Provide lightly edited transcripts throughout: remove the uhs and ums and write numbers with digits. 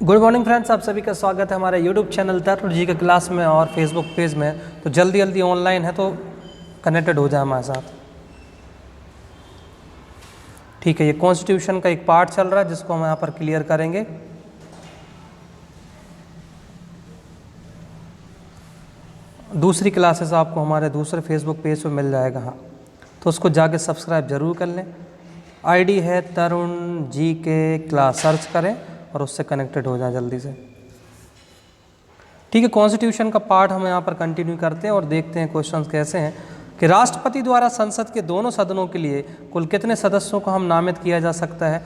Good morning friends, आप सभी का स्वागत है हमारे यूट्यूब चैनल तरुण जी के क्लास में और फेसबुक पेज में। तो जल्दी जल्दी ऑनलाइन है तो कनेक्टेड हो जाए हमारे साथ। ठीक है, ये कॉन्स्टिट्यूशन का एक पार्ट चल रहा है जिसको हम यहाँ पर क्लियर करेंगे। दूसरी क्लासेस आपको हमारे दूसरे फेसबुक पेज पर मिल जाएगा। हाँ, तो उसको जाके सब्सक्राइब जरूर कर लें। आईडी है तरुण जी के क्लास, सर्च करें और उससे कनेक्टेड हो जाए जल्दी से। ठीक है, कॉन्स्टिट्यूशन का पार्ट हम यहाँ पर कंटिन्यू करते हैं और देखते हैं क्वेश्चंस कैसे हैं कि राष्ट्रपति द्वारा संसद के दोनों सदनों के लिए कुल कितने सदस्यों को हम नामित किया जा सकता है।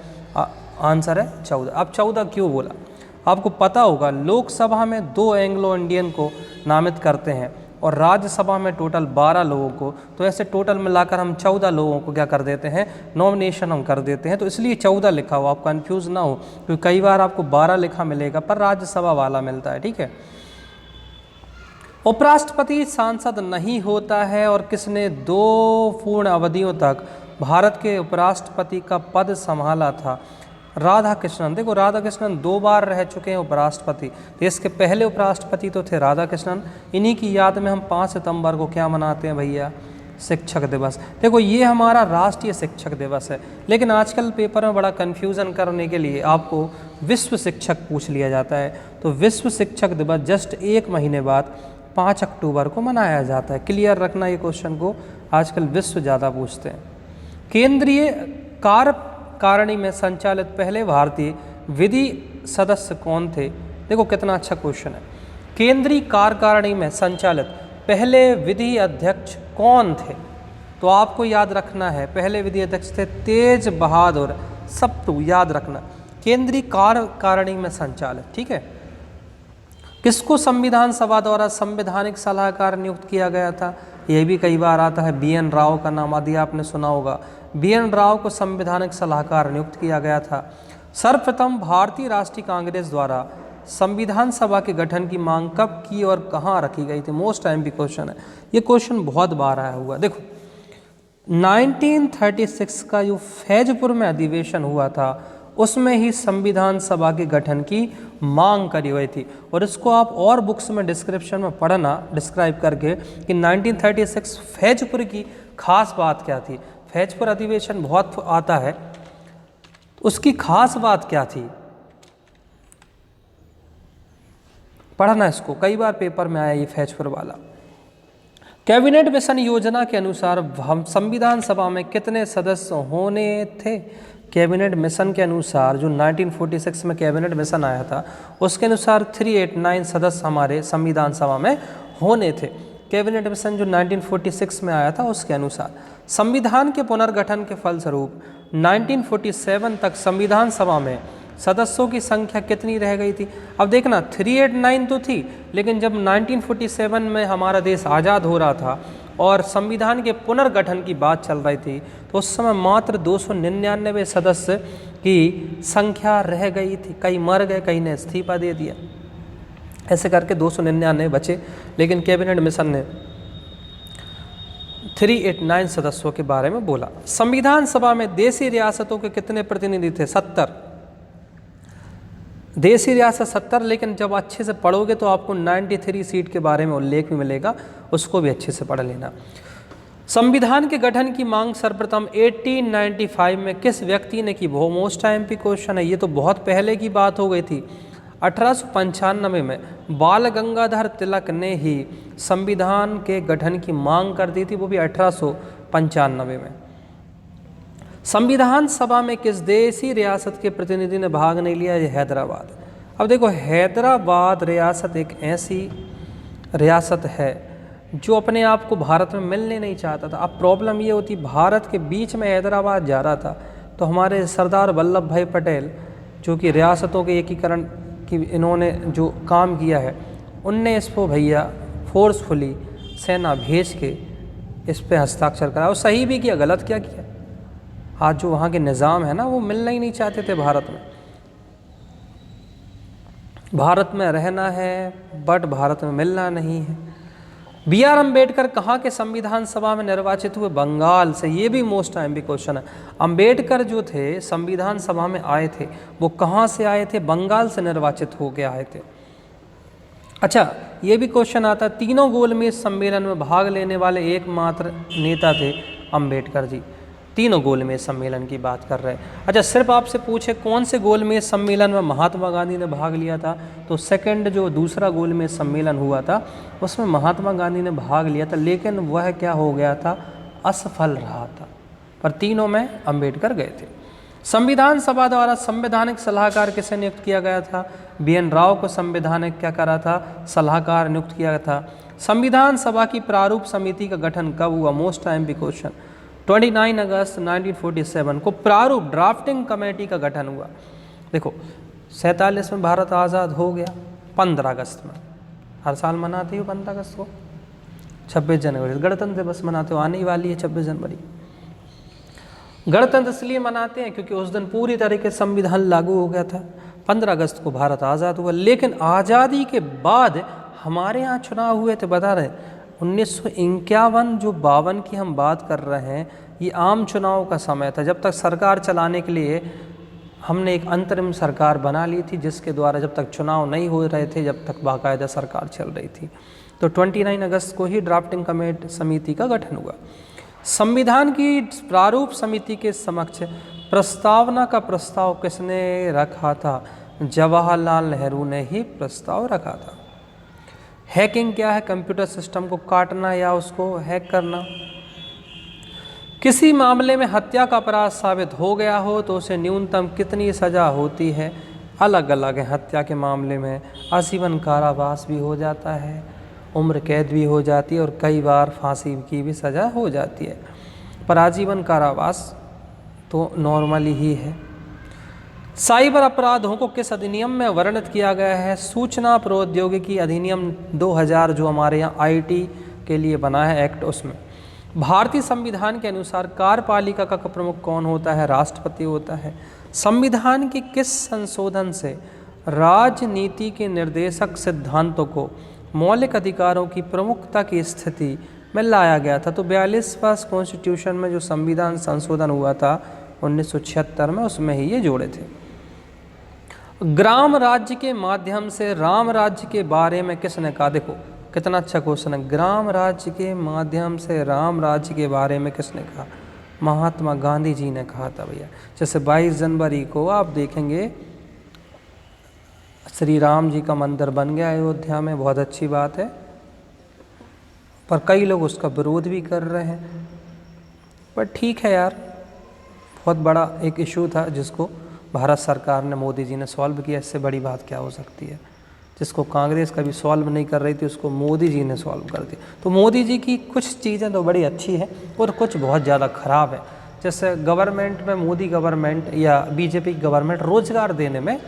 आंसर है 14। अब 14 क्यों बोला, आपको पता होगा लोकसभा में 2 एंग्लो इंडियन को नामित करते हैं और राज्यसभा में टोटल 12 लोगों को। तो ऐसे टोटल मिलाकर हम 14 लोगों को क्या कर देते हैं, नॉमिनेशन हम कर देते हैं। तो इसलिए 14 लिखा हुआ, आप कंफ्यूज ना हो, क्योंकि कई बार आपको 12 लिखा मिलेगा पर राज्यसभा वाला मिलता है। ठीक है, उपराष्ट्रपति सांसद नहीं होता है और किसने 2 पूर्ण अवधियों तक भारत के उपराष्ट्रपति का पद संभाला था। राधा कृष्णन। देखो, राधा कृष्णन 2 बार रह चुके हैं उपराष्ट्रपति। देश के पहले उपराष्ट्रपति तो थे राधा कृष्णन। इन्हीं की याद में हम 5 सितंबर को क्या मनाते हैं भैया, शिक्षक दिवस। देखो, ये हमारा राष्ट्रीय शिक्षक दिवस है, लेकिन आजकल पेपर में बड़ा कन्फ्यूज़न करने के लिए आपको विश्व शिक्षक पूछ लिया जाता है। तो विश्व शिक्षक दिवस जस्ट 1 महीने बाद 5 अक्टूबर को मनाया जाता है। क्लियर रखना ये क्वेश्चन को, आजकल विश्व ज़्यादा पूछते हैं। केंद्रीय कार्यकारिणी में संचालित पहले भारतीय विधि सदस्य कौन थे। देखो कितना अच्छा क्वेश्चन है। केंद्रीय कार्यकारिणी में संचालित पहले विधि अध्यक्ष कौन थे। तो आपको याद रखना है, पहले विधि अध्यक्ष थे तेज बहादुर सप्रू। याद रखना, केंद्रीय कार्यकारिणी में संचालित। ठीक है, किसको संविधान सभा द्वारा संवैधानिक सलाहकार नियुक्त किया गया था। यह भी कई बार आता है, BN राव का नाम आदि आपने सुना होगा। BN राव को संवैधानिक सलाहकार नियुक्त किया गया था। सर्वप्रथम भारतीय राष्ट्रीय कांग्रेस द्वारा संविधान सभा के गठन की मांग कब की और कहाँ रखी गई थी। मोस्ट टाइम भी क्वेश्चन है, ये क्वेश्चन बहुत बार आया हुआ। देखो, 1936 का जो फैजपुर में अधिवेशन हुआ था उसमें ही संविधान सभा के गठन की मांग करी गई थी। और इसको आप और बुक्स में डिस्क्रिप्शन में पढ़ना, डिस्क्राइब करके कि 1936 फैजपुर की खास बात क्या थी। फैजपुर अधिवेशन बहुत आता है, उसकी खास बात क्या थी, पढ़ना इसको, कई बार पेपर में आया ये फैजपुर वाला। कैबिनेट मिशन योजना के अनुसार हम संविधान सभा में कितने सदस्य होने थे। कैबिनेट मिशन के अनुसार जो 1946 में कैबिनेट मिशन आया था उसके अनुसार 389 सदस्य हमारे संविधान सभा में होने थे। कैबिनेट मिशन जो 1946 में आया था उसके अनुसार संविधान के पुनर्गठन के फलस्वरूप 1947 तक संविधान सभा में सदस्यों की संख्या कितनी रह गई थी। अब देखना, 389 तो थी, लेकिन जब 1947 में हमारा देश आज़ाद हो रहा था और संविधान के पुनर्गठन की बात चल रही थी तो उस समय मात्र 299 सदस्य की संख्या रह गई थी। कई मर गए, कई ने इस्तीफा दे दिया, ऐसे करके 299 बचे। लेकिन कैबिनेट मिशन ने 389 सदस्यों के बारे में बोला। संविधान सभा में देशी रियासतों के कितने प्रतिनिधि थे। 70 देशी रियासत 70, लेकिन जब अच्छे से पढ़ोगे तो आपको 93 सीट के बारे में उल्लेख भी मिलेगा, उसको भी अच्छे से पढ़ लेना। संविधान के गठन की मांग सर्वप्रथम 1895 में किस व्यक्ति ने की। बहुत मोस्ट टाइम पे क्वेश्चन है, ये तो बहुत पहले की बात हो गई थी। 1895 में बाल गंगाधर तिलक ने ही संविधान के गठन की मांग कर दी थी, वो भी 1895 में। संविधान सभा में किस देशी रियासत के प्रतिनिधि ने भाग नहीं लिया। ये हैदराबाद। अब देखो, हैदराबाद रियासत एक ऐसी रियासत है जो अपने आप को भारत में मिलने नहीं चाहता था। अब प्रॉब्लम ये होती, भारत के बीच में हैदराबाद जा रहा था, तो हमारे सरदार वल्लभ भाई पटेल जो कि रियासतों के एकीकरण की इन्होंने जो काम किया है, उनने इसको भैया फोर्सफुली सेना भेज के इस पे हस्ताक्षर करा। और सही भी किया, गलत क्या किया। आज जो वहाँ के निज़ाम है ना, वो मिलना ही नहीं चाहते थे भारत में। भारत में रहना है बट भारत में मिलना नहीं है। बी आर अम्बेडकर कहाँ के संविधान सभा में निर्वाचित हुए? बंगाल से। ये भी मोस्ट टाइम क्वेश्चन है। अम्बेडकर जो थे संविधान सभा में आए थे, वो कहाँ से आए थे? बंगाल से निर्वाचित होकर आए थे। अच्छा, ये भी क्वेश्चन आता है, तीनों गोलमेज सम्मेलन में भाग लेने वाले एकमात्र नेता थे अम्बेडकर जी। तीनों गोलमेज सम्मेलन की बात कर रहे हैं। अच्छा, सिर्फ आपसे पूछे कौन से गोलमेज सम्मेलन में महात्मा गांधी ने भाग लिया था, तो सेकंड जो दूसरा गोलमेज सम्मेलन हुआ था उसमें महात्मा गांधी ने भाग लिया था, लेकिन वह क्या हो गया था? असफल रहा था। पर तीनों में अम्बेडकर गए थे। संविधान सभा द्वारा संवैधानिक सलाहकार किसे नियुक्त किया गया था? बी एन राव को संवैधानिक क्या करा था? सलाहकार नियुक्त किया था। संविधान सभा की प्रारूप समिति का गठन कब हुआ? मोस्ट टाइम भी क्वेश्चन। 29 अगस्त 1947 को प्रारूप ड्राफ्टिंग कमेटी का गठन हुआ। देखो 47 में भारत आज़ाद हो गया, 15 अगस्त में, हर साल मनाते हो 15 अगस्त को। 26 जनवरी गणतंत्र दिवस मनाते हो, आने ही वाली है 26 जनवरी। गणतंत्र इसलिए मनाते हैं क्योंकि उस दिन पूरी तरीके से संविधान लागू हो गया था। 15 अगस्त को भारत आज़ाद हुआ, लेकिन आज़ादी के बाद हमारे यहाँ चुनाव हुए थे, बता रहे 1951 जो 52 की हम बात कर रहे हैं, ये आम चुनाव का समय था। जब तक सरकार चलाने के लिए हमने एक अंतरिम सरकार बना ली थी, जिसके द्वारा जब तक चुनाव नहीं हो रहे थे, जब तक बाकायदा सरकार चल रही थी। तो 29 अगस्त को ही ड्राफ्टिंग कमेटी समिति का गठन हुआ। संविधान की प्रारूप समिति के समक्ष प्रस्तावना का प्रस्ताव किसने रखा था? जवाहरलाल नेहरू ने ही प्रस्ताव रखा था। हैकिंग क्या है? कंप्यूटर सिस्टम को काटना या उसको हैक करना। किसी मामले में हत्या का अपराध साबित हो गया हो तो उसे न्यूनतम कितनी सज़ा होती है? अलग अलग है। हत्या के मामले में आजीवन कारावास भी हो जाता है, उम्र कैद भी हो जाती है और कई बार फांसी की भी सज़ा हो जाती है, पर आजीवन कारावास तो नॉर्मली ही है। साइबर अपराधों को किस अधिनियम में वर्णित किया गया है? सूचना प्रौद्योगिकी अधिनियम 2000 जो हमारे यहाँ आईटी के लिए बना है एक्ट, उसमें। भारतीय संविधान के अनुसार कार्यपालिका का प्रमुख कौन होता है? राष्ट्रपति होता है। संविधान के किस संशोधन से राजनीति के निर्देशक सिद्धांतों को मौलिक अधिकारों की प्रमुखता की स्थिति में लाया गया था? तो 42वां कॉन्स्टिट्यूशन में जो संविधान संशोधन हुआ था 1976 में, उसमें ही ये जोड़े थे। ग्राम राज्य के माध्यम से राम राज्य के बारे में किसने कहा? देखो कितना अच्छा क्वेश्चन है। ग्राम राज्य के माध्यम से राम राज्य के बारे में किसने कहा? महात्मा गांधी जी ने कहा था भैया। जैसे 22 जनवरी को आप देखेंगे श्री राम जी का मंदिर बन गया अयोध्या में, बहुत अच्छी बात है, पर कई लोग उसका विरोध भी कर रहे हैं। पर ठीक है यार, बहुत बड़ा एक इशू था जिसको भारत सरकार ने, मोदी जी ने सॉल्व किया। इससे बड़ी बात क्या हो सकती है? जिसको कांग्रेस कभी सॉल्व नहीं कर रही थी उसको मोदी जी ने सॉल्व कर दिया। तो मोदी जी की कुछ चीज़ें तो बड़ी अच्छी हैं और कुछ बहुत ज़्यादा ख़राब है। जैसे गवर्नमेंट में मोदी गवर्नमेंट या बीजेपी गवर्नमेंट रोज़गार देने में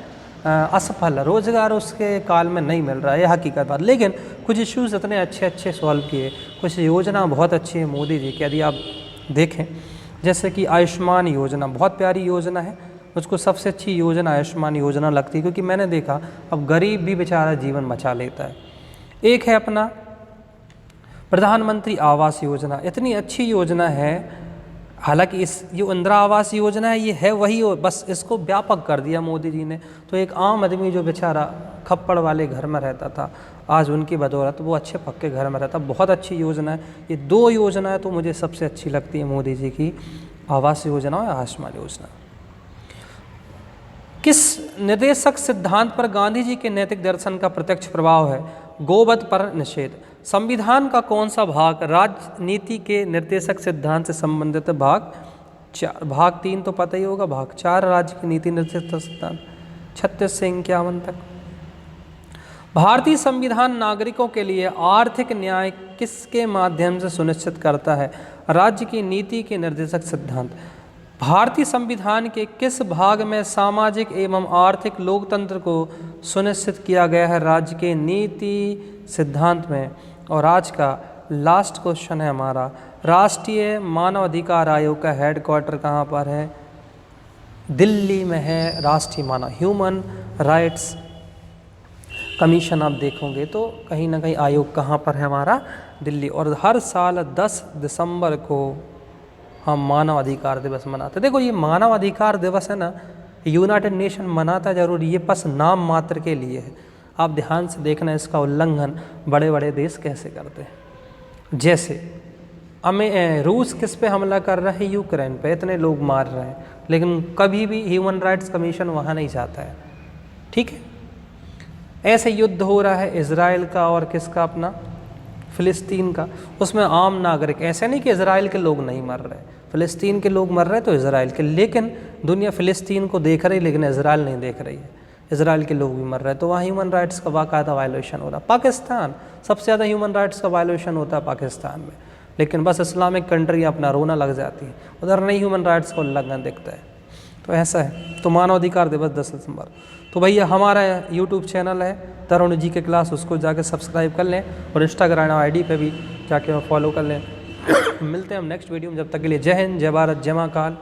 असफल है, रोज़गार उसके काल में नहीं मिल रहा है, यह हकीकत बात। लेकिन कुछ इश्यूज़ इतने अच्छे अच्छे सॉल्व किए, कुछ योजना बहुत अच्छी है मोदी जी की। यदि आप देखें जैसे कि आयुष्मान योजना बहुत प्यारी योजना है, मुझको सबसे अच्छी योजना आयुष्मान योजना लगती है, क्योंकि मैंने देखा अब गरीब भी बेचारा जीवन बचा लेता है। एक है अपना प्रधानमंत्री आवास योजना, इतनी अच्छी योजना है। हालांकि इस जो इंदिरा आवास योजना है ये है वही हो, बस इसको व्यापक कर दिया मोदी जी ने। तो एक आम आदमी जो बेचारा खप्पड़ वाले घर में रहता था, आज उनकी बदौलत वो अच्छे पक्के घर में रहता। बहुत अच्छी योजना है। ये दो योजनाएं तो मुझे सबसे अच्छी लगती है मोदी जी की, आवास योजना और आयुष्मान योजना। किस निर्देशक सिद्धांत पर गांधी जी के नैतिक दर्शन का प्रत्यक्ष प्रभाव है? गोवध पर निषेध। संविधान का कौन सा भाग राजनीति के निर्देशक सिद्धांत से संबंधित? भाग 4। भाग 3 तो पता ही होगा, भाग 4 राज्य की नीति निर्देशक सिद्धांत 36 से 51 तक। भारतीय संविधान नागरिकों के लिए आर्थिक न्याय किसके माध्यम से सुनिश्चित करता है? राज्य की नीति के निर्देशक सिद्धांत। भारतीय संविधान के किस भाग में सामाजिक एवं आर्थिक लोकतंत्र को सुनिश्चित किया गया है? राज्य के नीति सिद्धांत में। और आज का लास्ट क्वेश्चन है हमारा, राष्ट्रीय मानव अधिकार आयोग का हेडक्वार्टर कहाँ पर है? दिल्ली में है। राष्ट्रीय मानव ह्यूमन राइट्स कमीशन आप देखोगे तो कहीं ना कहीं आयोग कहाँ पर है हमारा, दिल्ली। और हर साल 10 दिसंबर को हम मानव अधिकार दिवस मनाते। देखो ये मानव अधिकार दिवस है ना, यूनाइटेड नेशन मनाता जरूर, ये बस नाम मात्र के लिए है। आप ध्यान से देखना इसका उल्लंघन बड़े बड़े देश कैसे करते हैं। जैसे रूस किस पे हमला कर रहा है, यूक्रेन पे, इतने लोग मार रहे हैं, लेकिन कभी भी ह्यूमन राइट्स कमीशन वहाँ नहीं जाता है। ठीक है, ऐसे युद्ध हो रहा है इज़राइल का और किसका, अपना फ़िलिस्तीन का, उसमें आम नागरिक, ऐसे नहीं कि इज़राइल के लोग नहीं मर रहे, फ़िलिस्तीन के लोग मर रहे हैं तो इज़राइल के, लेकिन दुनिया फ़िलिस्तीन को देख रही लेकिन इज़राइल नहीं देख रही है, इज़राइल के लोग भी मर रहे हैं, तो वहाँ ह्यूमन राइट्स का बाकायदा वायलेशन हो रहा है। पाकिस्तान, सबसे ज़्यादा ह्यूमन राइट्स का वायलेशन होता है पाकिस्तान में, लेकिन बस इस्लामिक कंट्री अपना रोना लग जाती है, उधर नहीं ह्यूमन राइट्स का उल्लंघन दिखता है। तो ऐसा है। तो मानव अधिकार दिवस 10 दिसंबर। तो भैया हमारा यूट्यूब चैनल है तरुण जी के क्लास, उसको जाके सब्सक्राइब कर लें और इंस्टाग्राम आईडी पे भी जाके फॉलो कर लें। मिलते हैं हम नेक्स्ट वीडियो में, जब तक के लिए जय हिंद, जय भारत, जय महाकाल।